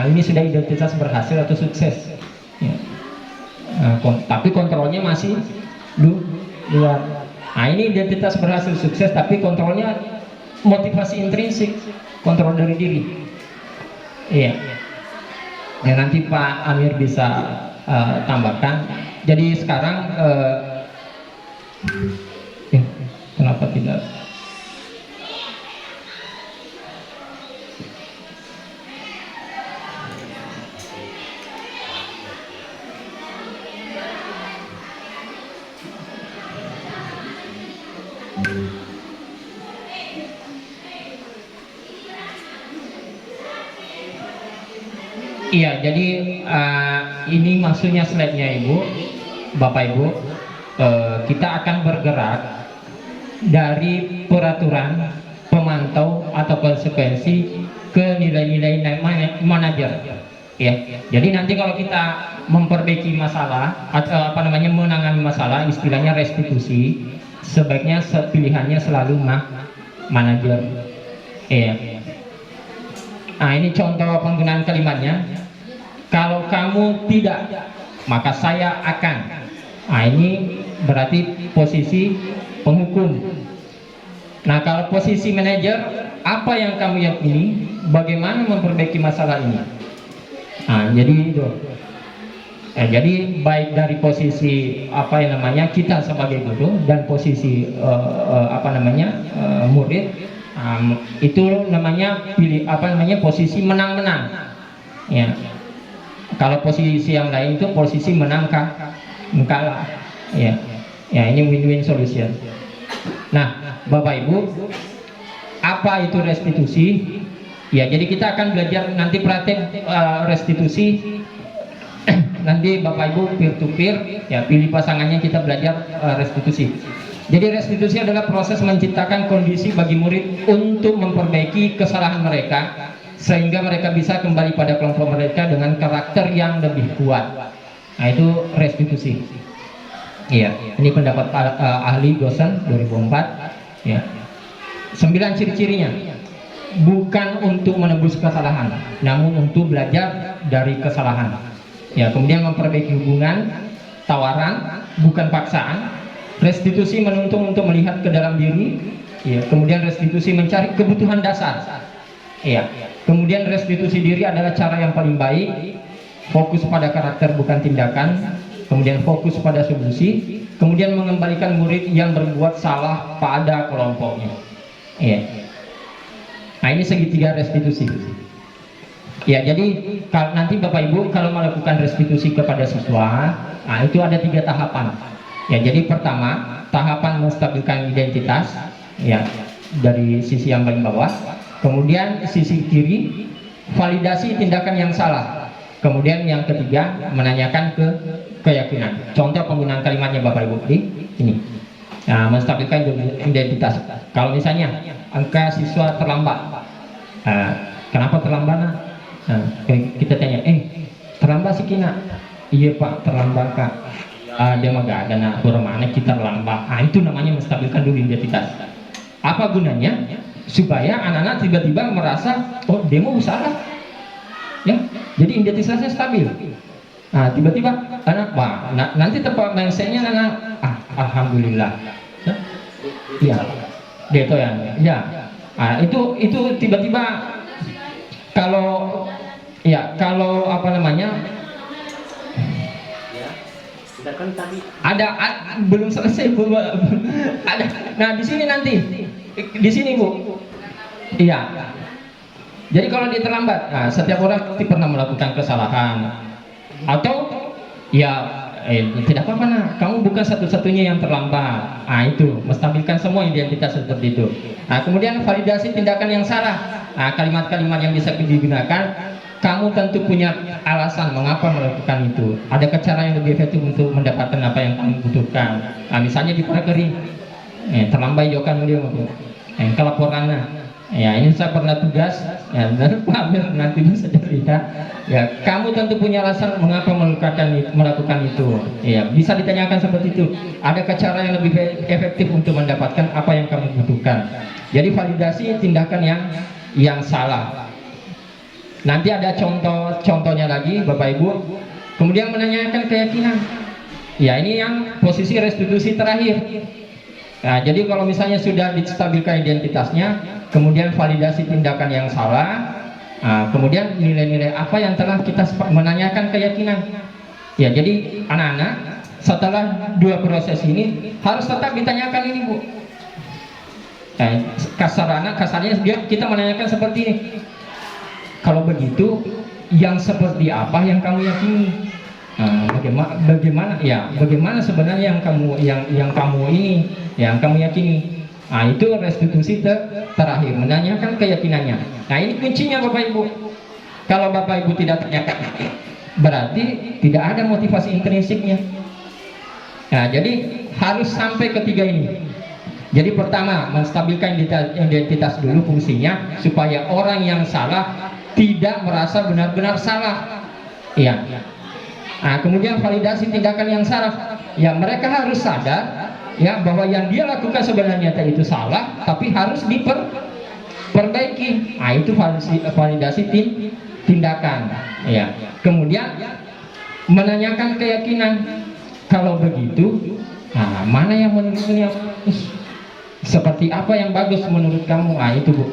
ini sudah identitas berhasil atau sukses. Ya. Tapi kontrolnya masih luar. Ini identitas berhasil sukses, tapi kontrolnya motivasi intrinsik, kontrol dari diri. Iya. Ya, nanti Pak Amir bisa tambahkan. Jadi sekarang kenapa tidak? Iya, jadi ini maksudnya slide-nya Ibu, Bapak Ibu, kita akan bergerak dari peraturan pemantau atau konsekuensi ke nilai-nilai manajer. Ya, jadi nanti kalau kita memperbaiki masalah atau menangani masalah, istilahnya restitusi, sebaiknya pilihannya selalu manajer. Iya. Nah, ini contoh penggunaan kalimatnya. Kalau kamu tidak, maka saya akan. Nah, ini berarti posisi penghukum. Nah, kalau posisi manajer, apa yang kamu yakini? Bagaimana memperbaiki masalah ini? Nah, jadi itu. Jadi baik dari posisi kita sebagai guru dan posisi murid. Itu namanya posisi menang-menang. Ya. Kalau posisi yang lain itu posisi menang kalah. Ya. Ya, ini win-win solution. Nah, Bapak Ibu, apa itu restitusi? Ya, jadi kita akan belajar nanti praktek restitusi. Nanti Bapak Ibu peer to peer, ya pilih pasangannya, kita belajar restitusi. Jadi restitusi adalah proses menciptakan kondisi bagi murid untuk memperbaiki kesalahan mereka sehingga mereka bisa kembali pada kelompok mereka dengan karakter yang lebih kuat. Nah, itu restitusi. Iya, ini pendapat ahli Gosen 2004. Ya. 9 ciri-cirinya. Bukan untuk menebus kesalahan, namun untuk belajar dari kesalahan. Ya, kemudian memperbaiki hubungan, tawaran, bukan paksaan. Restitusi menuntun untuk melihat ke dalam diri, ya. Kemudian restitusi mencari kebutuhan dasar, ya. Kemudian restitusi diri adalah cara yang paling baik, fokus pada karakter bukan tindakan, kemudian fokus pada solusi, kemudian mengembalikan murid yang berbuat salah pada kelompoknya, ya. Nah, ini segitiga restitusi. Ya, jadi nanti Bapak Ibu kalau melakukan restitusi kepada siswa, nah itu ada 3 tahapan. Ya, jadi pertama, tahapan menstabilkan identitas, ya, dari sisi yang paling bawah. Kemudian sisi kiri, validasi tindakan yang salah. Kemudian yang ketiga, menanyakan keyakinan. Contoh penggunaan kalimatnya Bapak Ibu di ini. Nah, menstabilkan identitas. Kalau misalnya angka siswa terlambat, kenapa terlambat? Nah, kita tanya, terlambat sih Kina? Iya Pak, terlambat Kak. Dia mah gak ada mana kita terlambat. Itu namanya menstabilkan dulu identitas. Apa gunanya? Supaya anak-anak tiba-tiba merasa, oh dia mau salah, ya. Jadi identitasnya stabil. Nah, tiba-tiba anak nanti tepat mindsetnya anak, alhamdulillah, ya, dia itu ya. Itu tiba-tiba kalau ceritakan tadi. Belum selesai Bu. Ada. Nah, di sini nanti. Di sini Bu. Iya. Jadi kalau dia terlambat, nah, setiap orang pasti pernah melakukan kesalahan. Atau ya tidak apa-apa nah, kamu bukan satu-satunya yang terlambat. Nah itu, menstabilkan semua identitas seperti itu. Nah kemudian validasi tindakan yang salah. Nah kalimat-kalimat yang bisa digunakan, kamu tentu punya alasan mengapa melakukan itu. Ada cara yang lebih efektif untuk mendapatkan apa yang kamu butuhkan. Nah misalnya di prakeri, terlambat jokan dia kelaporannya. Ya ini saya pernah tugas, ya Amir nanti bisa cerita. Ya kamu tentu punya alasan mengapa melakukan itu. Ya bisa ditanyakan seperti itu. Ada cara yang lebih efektif untuk mendapatkan apa yang kamu butuhkan. Jadi validasi tindakan yang salah. Nanti ada contohnya lagi Bapak Ibu. Kemudian menanyakan keyakinan. Ya ini yang posisi restitusi terakhir. Nah, jadi kalau misalnya sudah distabilkan identitasnya, kemudian validasi tindakan yang salah, kemudian nilai-nilai apa yang telah kita menanyakan keyakinan. Ya, jadi anak-anak setelah dua proses ini harus tetap ditanyakan ini Bu. Kasarnya kita menanyakan seperti ini. Kalau begitu, yang seperti apa yang kamu yakini? Bagaimana sebenarnya yang kamu yakini? Nah itu restitusi terakhir, menanyakan keyakinannya. Nah ini kuncinya Bapak Ibu. Kalau Bapak Ibu tidak tanyakan, berarti tidak ada motivasi intrinsiknya. Nah jadi harus sampai ketiga ini. Jadi pertama menstabilkan identitas dulu fungsinya supaya orang yang salah tidak merasa benar-benar salah. Iya. Nah, kemudian validasi tindakan yang salah. Ya mereka harus sadar ya bahwa yang dia lakukan sebenarnya itu salah, tapi harus diperbaiki. Nah, itu validasi tindakan. Ya. Kemudian menanyakan keyakinan. Kalau begitu, mana yang menurutnya seperti apa yang bagus menurut kamu? Nah, itu Bu.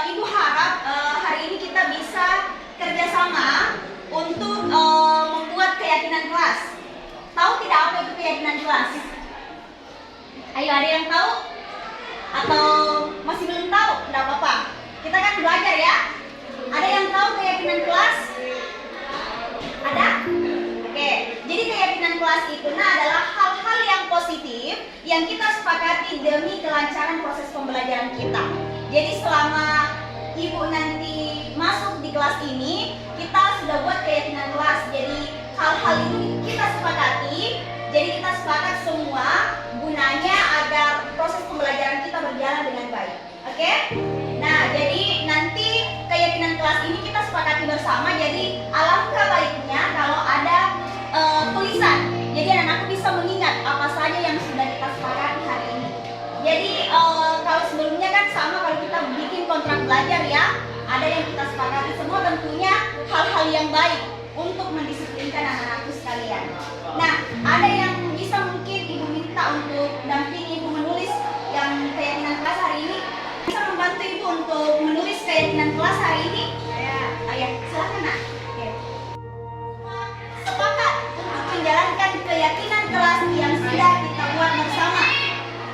Ibu harap hari ini kita bisa kerjasama untuk membuat keyakinan kelas. Tahu tidak apa itu keyakinan kelas? Ayo, ada yang tahu? Atau masih belum tahu? Tidak apa-apa. Kita kan belajar ya. Ada yang tahu keyakinan kelas? Ada? Oke. Jadi keyakinan kelas itu adalah hal-hal yang positif yang kita sepakati demi kelancaran proses pembelajaran kita. Jadi selama Ibu nanti masuk di kelas ini, kita sudah buat keyakinan kelas. Jadi hal-hal ini kita sepakati. Jadi kita sepakat semua gunanya agar proses pembelajaran kita berjalan dengan baik. Oke? Nah, jadi nanti keyakinan kelas ini kita sepakati bersama. Jadi alangkah baiknya kalau ada tulisan. Jadi anak-anak bisa mengingat apa saja yang sudah kita sepakati hari ini. Jadi kalau sebelumnya kan sama kalau kita bikin kontrak belajar ya, ada yang kita sepakati semua tentunya hal-hal yang baik untuk mendisiplinkan anak-anakku sekalian. Nah, ada yang bisa mungkin Ibu minta untuk dampingi Ibu menulis yang keyakinan kelas hari ini. Bisa membantu Ibu untuk menulis keyakinan kelas hari ini? Ayah, silakan Nak. Oke. Sepakat untuk menjalankan keyakinan kelas yang sudah kita buat bersama.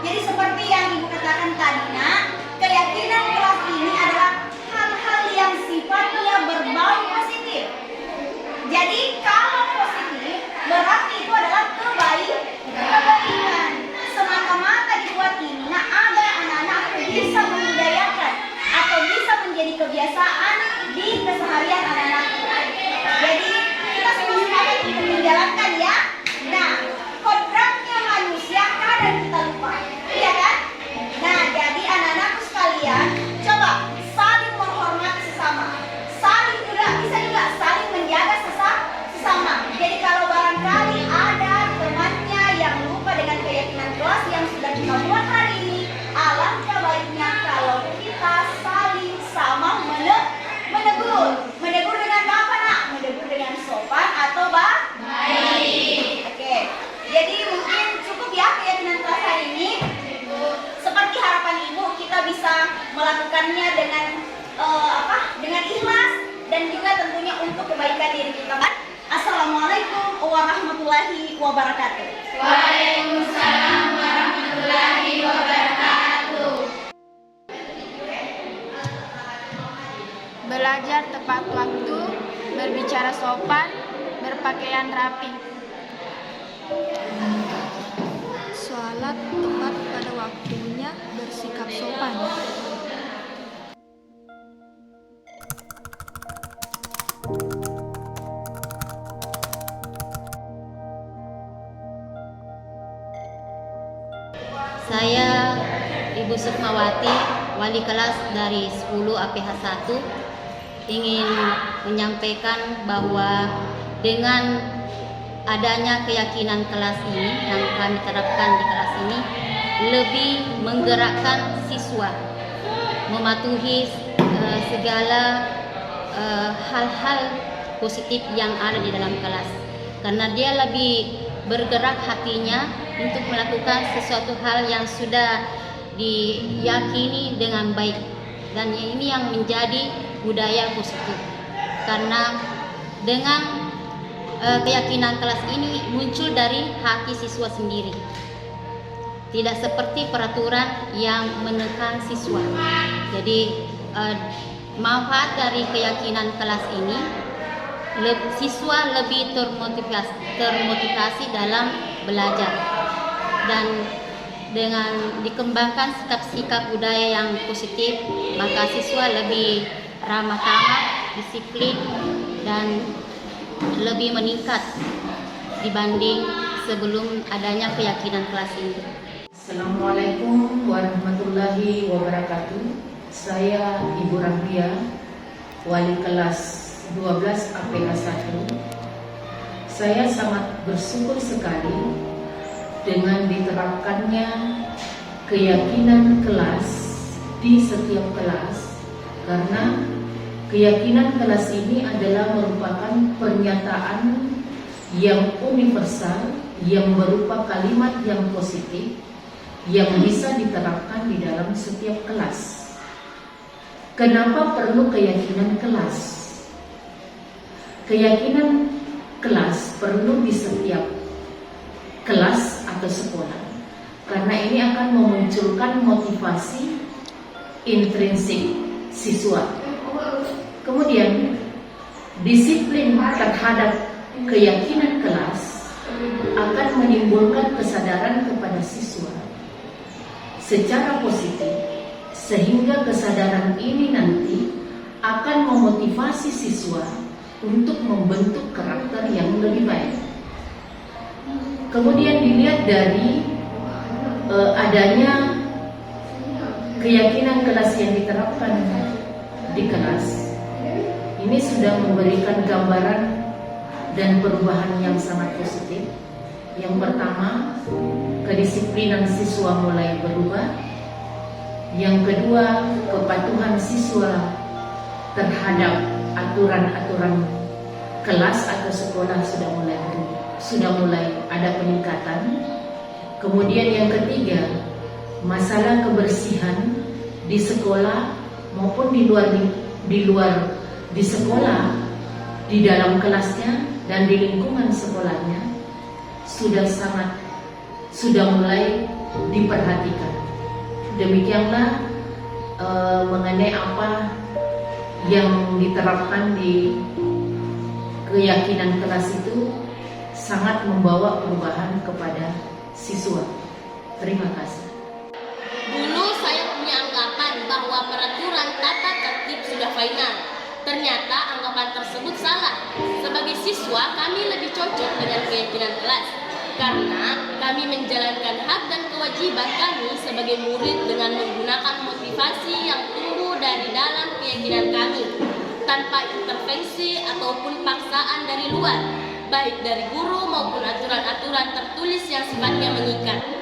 Jadi seperti yang Ibu katakan tadi Nak, keyakinan kelas ini adalah hal-hal yang sifatnya berbau positif. Jadi kalau positif berarti itu adalah warahmatullahi wabarakatuh. Waalaikumsalam warahmatullahi wabarakatuh. Belajar tepat waktu, berbicara sopan, berpakaian rapi. Sholat tepat pada waktunya, bersikap sopan. Saya Ibu Sukmawati, wali kelas dari 10 APH 1, ingin menyampaikan bahwa dengan adanya keyakinan kelas ini yang kami terapkan di kelas ini lebih menggerakkan siswa mematuhi segala hal-hal positif yang ada di dalam kelas, karena dia lebih bergerak hatinya untuk melakukan sesuatu hal yang sudah diyakini dengan baik, dan ini yang menjadi budaya positif. Karena dengan keyakinan kelas ini muncul dari hati siswa sendiri, tidak seperti peraturan yang menekan siswa. Jadi manfaat dari keyakinan kelas ini, siswa lebih termotivasi dalam belajar, dan dengan dikembangkan sikap-sikap budaya yang positif, maka siswa lebih ramah tamah, disiplin, dan lebih meningkat dibanding sebelum adanya keyakinan kelas ini. Assalamualaikum warahmatullahi wabarakatuh. Saya Ibu Rahbia, wali kelas 12 APH 1. Saya sangat bersyukur sekali dengan diterapkannya keyakinan kelas di setiap kelas, karena keyakinan kelas ini adalah merupakan pernyataan yang universal, yang berupa kalimat yang positif, yang bisa diterapkan di dalam setiap kelas. Kenapa perlu keyakinan kelas? Keyakinan kelas perlu di setiap kelas atau sekolah, karena ini akan memunculkan motivasi intrinsik siswa. Kemudian disiplin terhadap keyakinan kelas akan menimbulkan kesadaran kepada siswa secara positif, sehingga kesadaran ini nanti akan memotivasi siswa untuk membentuk karakter yang lebih baik. Kemudian dilihat dari adanya keyakinan kelas yang diterapkan di kelas, ini sudah memberikan gambaran dan perubahan yang sangat positif. Yang pertama, kedisiplinan siswa mulai berubah. Yang kedua, kepatuhan siswa terhadap aturan-aturan kelas atau sekolah sudah mulai ada peningkatan. Kemudian yang ketiga, masalah kebersihan di sekolah maupun di luar di sekolah, di dalam kelasnya dan di lingkungan sekolahnya sudah mulai diperhatikan. Demikianlah mengenai apa yang diterapkan di keyakinan kelas itu sangat membawa perubahan kepada siswa. Terima kasih. Dulu saya punya anggapan bahwa peraturan tata tertib sudah final. Ternyata anggapan tersebut salah. Sebagai siswa, kami lebih cocok dengan keyakinan kelas, karena kami menjalankan hak dan kewajiban kami sebagai murid dengan menggunakan motivasi yang tumbuh dari dalam keyakinan kami, tanpa intervensi ataupun paksaan dari luar, baik dari guru maupun aturan-aturan tertulis yang sifatnya mengikat.